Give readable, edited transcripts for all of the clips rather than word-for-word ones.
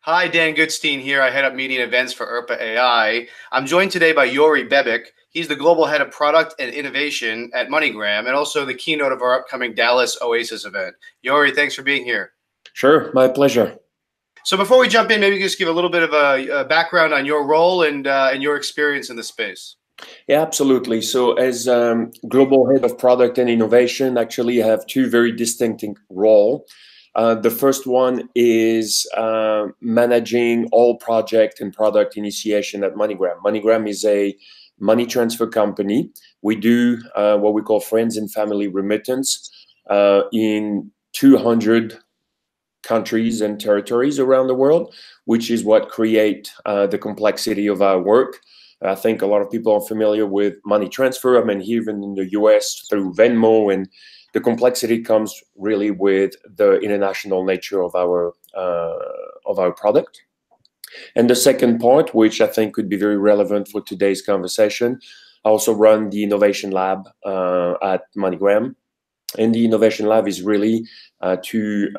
Hi, Dan Goodstein here. I head up media and events for ERPA AI. I'm joined today by Yori Bebek. He's the global head of product and innovation at MoneyGram and also the keynote of our upcoming Dallas Oasis event. Yori, thanks for being here. Sure, my pleasure. So before we jump in, maybe just give a little bit of a background on your role and your experience in the space. Yeah, absolutely. So as global head of product and innovation, actually I have two very distinct roles. The first one is managing all project and product initiation at MoneyGram. MoneyGram is a money transfer company. We do what we call friends and family remittance in 200 countries and territories around the world, which is what create the complexity of our work. I think a lot of people are familiar with money transfer. I mean, even in the US through Venmo, and the complexity comes really with the international nature of our product. And the second part, which I think could be very relevant for today's conversation, I also run the innovation lab at MoneyGram. And the innovation lab is really to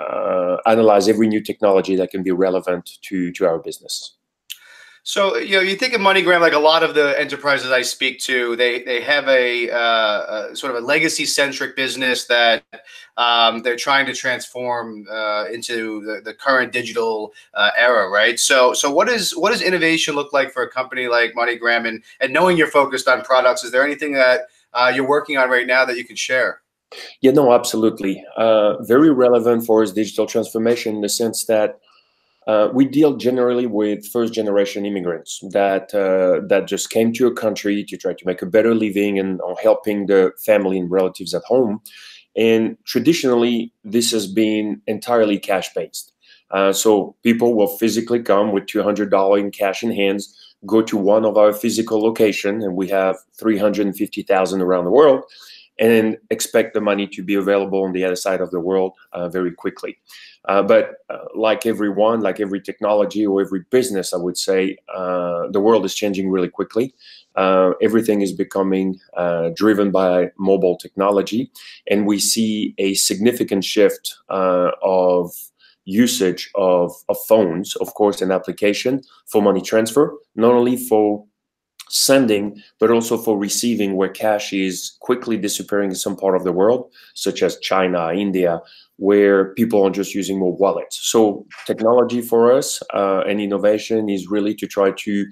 analyze every new technology that can be relevant to our business. So, you think of MoneyGram, like a lot of the enterprises I speak to, they have a sort of a legacy-centric business that they're trying to transform into the current digital era, right? So what does innovation look like for a company like MoneyGram? And knowing you're focused on products, is there anything that you're working on right now that you can share? Yeah, no, absolutely. Very relevant for us digital transformation in the sense that we deal generally with first-generation immigrants that just came to a country to try to make a better living and helping the family and relatives at home. And traditionally, this has been entirely cash-based. So people will physically come with $200 in cash in hands, go to one of our physical locations, and we have 350,000 around the world, and expect the money to be available on the other side of the world very quickly. But like everyone, like every technology or every business, I would say, the world is changing really quickly. Everything is becoming driven by mobile technology, and we see a significant shift of usage of phones, of course, an application for money transfer, not only for sending, but also for receiving, where cash is quickly disappearing in some part of the world, such as China, India, where people are just using more wallets. So technology for us and innovation is really to try to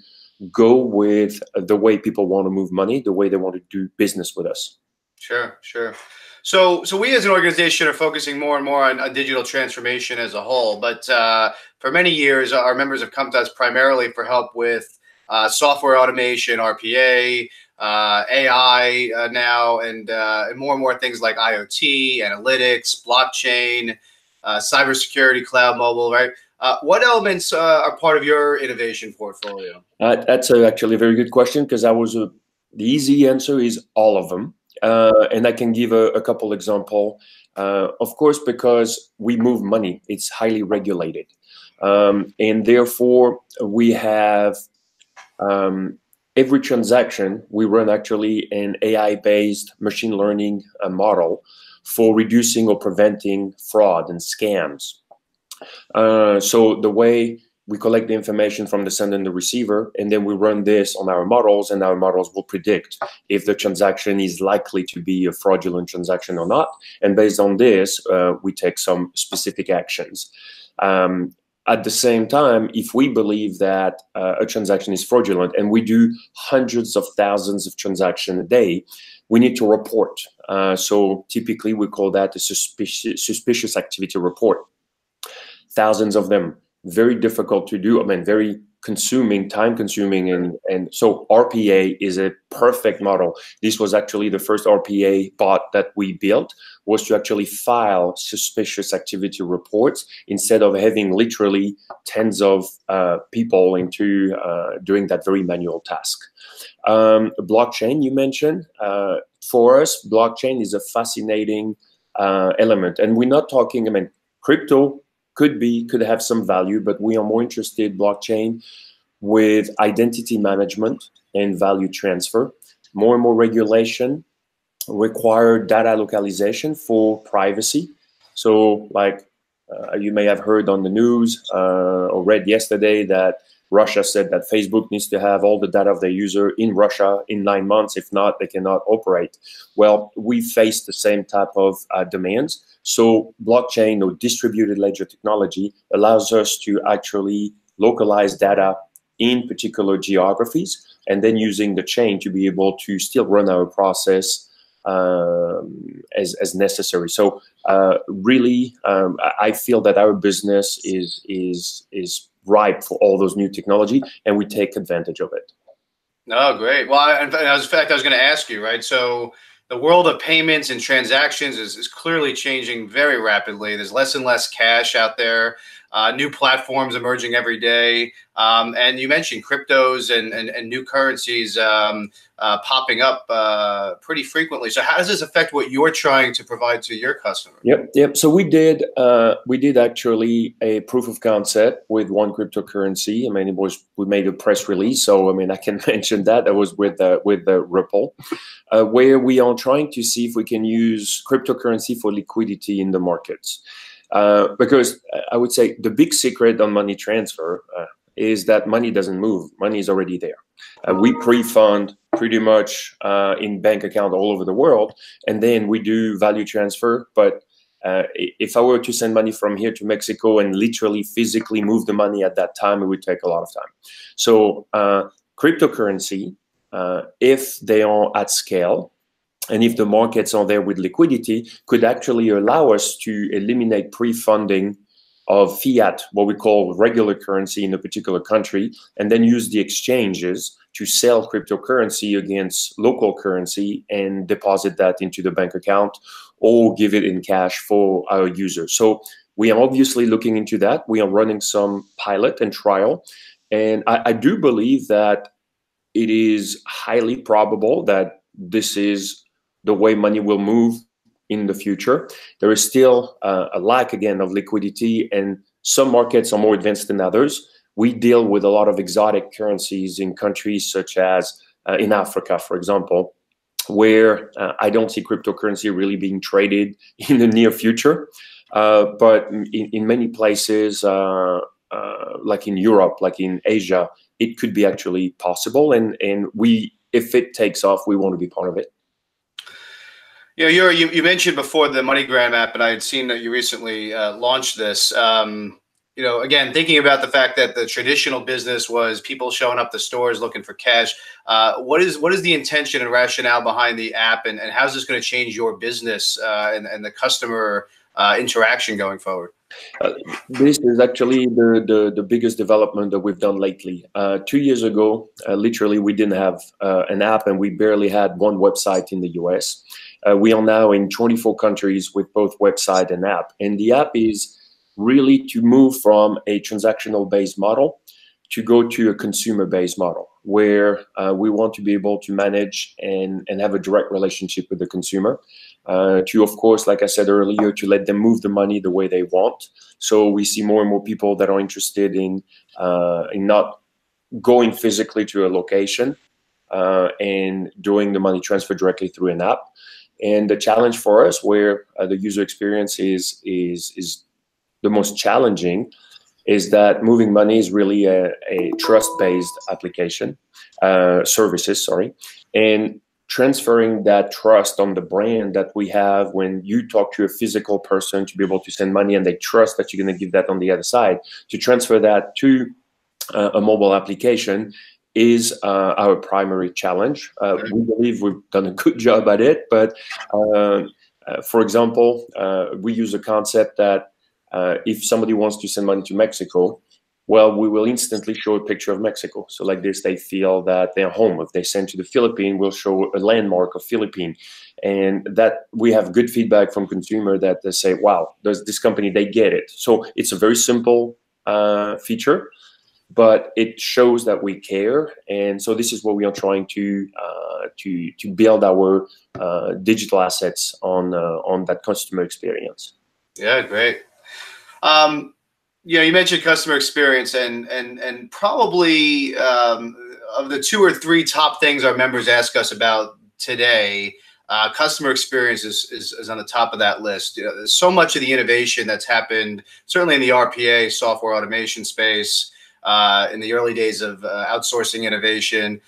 go with the way people want to move money, the way they want to do business with us. Sure, sure. So we as an organization are focusing more and more on digital transformation as a whole. But for many years, our members have come to us primarily for help with software automation, RPA, AI now, and more things like IoT, analytics, blockchain, cybersecurity, cloud, mobile, right? What elements are part of your innovation portfolio? That's actually a very good question, because the easy answer is all of them. And I can give a couple examples. Of course, because we move money, it's highly regulated. And therefore, we have every transaction, we run actually an AI-based machine learning model for reducing or preventing fraud and scams. So the way we collect the information from the sender and the receiver, and then we run this on our models, and our models will predict if the transaction is likely to be a fraudulent transaction or not. And based on this, we take some specific actions. At the same time, if we believe that a transaction is fraudulent, and we do hundreds of thousands of transactions a day, we need to report. So typically we call that a suspicious activity report. Thousands of them, very difficult to do. I mean, very time consuming. And so RPA is a perfect model. This was actually the first RPA bot that we built, was to actually file suspicious activity reports instead of having literally tens of people into doing that very manual task. Blockchain, you mentioned. For us, blockchain is a fascinating element. And we're not talking, I mean, crypto could have some value, but we are more interested in blockchain with identity management and value transfer. More and more regulation require data localization for privacy. So like You may have heard on the news or read yesterday that Russia said that Facebook needs to have all the data of their user in Russia in 9 months. If not, they cannot operate. Well, we face the same type of demands. So blockchain or distributed ledger technology allows us to actually localize data in particular geographies, and then using the chain to be able to still run our process as necessary. So really, I feel that our business is ripe for all those new technology, and we take advantage of it. Oh, great. Well, in fact, I was going to ask you, right? So the world of payments and transactions is clearly changing very rapidly. There's less and less cash out there, new platforms emerging every day. And you mentioned cryptos and new currencies popping up pretty frequently. So how does this affect what you're trying to provide to your customers? Yep. So we did actually a proof of concept with one cryptocurrency. I mean, we made a press release, so I mean I can mention that was with the Ripple, where we are trying to see if we can use cryptocurrency for liquidity in the markets. Because I would say the big secret on money transfer is that money doesn't move. Money is already there. We pre-fund pretty much in bank account all over the world, and then we do value transfer. But if I were to send money from here to Mexico and literally physically move the money at that time, it would take a lot of time. So cryptocurrency, if they are at scale, and if the markets are there with liquidity, could actually allow us to eliminate pre-funding of fiat, what we call regular currency in a particular country, and then use the exchanges to sell cryptocurrency against local currency and deposit that into the bank account or give it in cash for our users. So we are obviously looking into that. We are running some pilot and trial. And I do believe that it is highly probable that this is the way money will move in the future. There is still a lack, again, of liquidity, and some markets are more advanced than others. We deal with a lot of exotic currencies in countries such as in Africa, for example, where I don't see cryptocurrency really being traded in the near future. But in many places, like in Europe, like in Asia, it could be actually possible. And we, if it takes off, we want to be part of it. You know, you mentioned before the MoneyGram app, and I had seen that you recently launched this. You know, again, thinking about the fact that the traditional business was people showing up to stores looking for cash. What is the intention and rationale behind the app, and how is this going to change your business and the customer interaction going forward? This is actually the biggest development that we've done lately. 2 years ago, literally, we didn't have an app, and we barely had one website in the US. We are now in 24 countries with both website and app. And the app is really to move from a transactional-based model to go to a consumer-based model, where we want to be able to manage and have a direct relationship with the consumer. To, of course, like I said earlier, to let them move the money the way they want. So we see more and more people that are interested in not going physically to a location and doing the money transfer directly through an app. And the challenge for us, where the user experience is the most challenging, is that moving money is really a trust-based application, services, sorry, and transferring that trust on the brand that we have when you talk to a physical person to be able to send money and they trust that you're going to give that on the other side, to transfer that to a mobile application is our primary challenge. We believe we've done a good job at it, but for example, we use a concept that if somebody wants to send money to Mexico, well, we will instantly show a picture of Mexico. So like this, they feel that they're home. If they send to the Philippines, we'll show a landmark of Philippines. And that we have good feedback from consumer that they say, wow, there's this company, they get it. So it's a very simple feature, but it shows that we care. And so this is what we are trying to build our digital assets on that customer experience. Yeah, great. You mentioned customer experience, and probably of the 2 or 3 top things our members ask us about today, customer experience is on the top of that list. There's so much of the innovation that's happened, certainly in the RPA software automation space, in the early days of outsourcing innovation.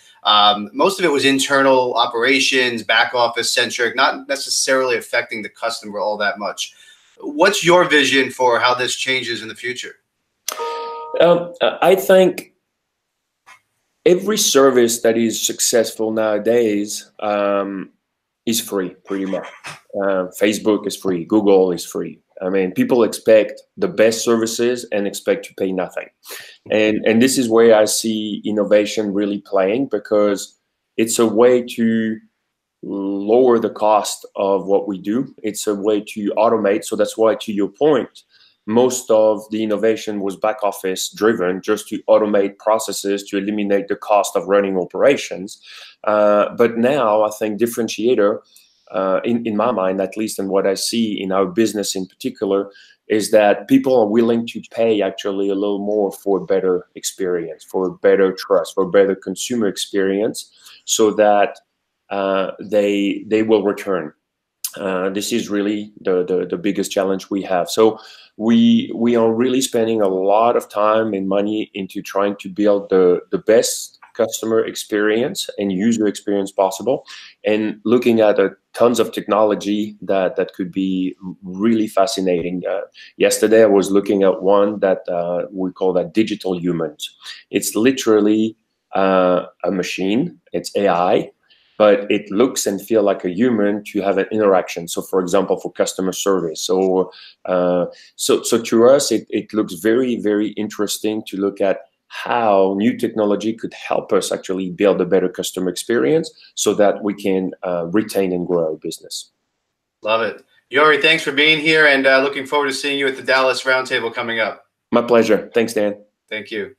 Most of it was internal operations, back office centric, not necessarily affecting the customer all that much. What's your vision for how this changes in the future? I think every service that is successful nowadays is free, pretty much. Facebook is free, Google is free. I mean, people expect the best services and expect to pay nothing. And this is where I see innovation really playing, because it's a way to lower the cost of what we do. It's a way to automate. So that's why, to your point, most of the innovation was back office driven, just to automate processes, to eliminate the cost of running operations. But now I think differentiator, in my mind, at least, and what I see in our business in particular, is that people are willing to pay actually a little more for a better experience, for a better trust, for a better consumer experience, so that they will return. This is really the biggest challenge we have. So we are really spending a lot of time and money into trying to build the best customer experience and user experience possible, and looking at tons of technology that could be really fascinating. Yesterday I was looking at one that we call that digital humans. It's literally a machine, it's AI, but it looks and feels like a human to have an interaction. So, for example, for customer service. So to us, it looks very, very interesting to look at how new technology could help us actually build a better customer experience, so that we can retain and grow our business. Love it. Yuri, thanks for being here, and looking forward to seeing you at the Dallas Roundtable coming up. My pleasure. Thanks, Dan. Thank you.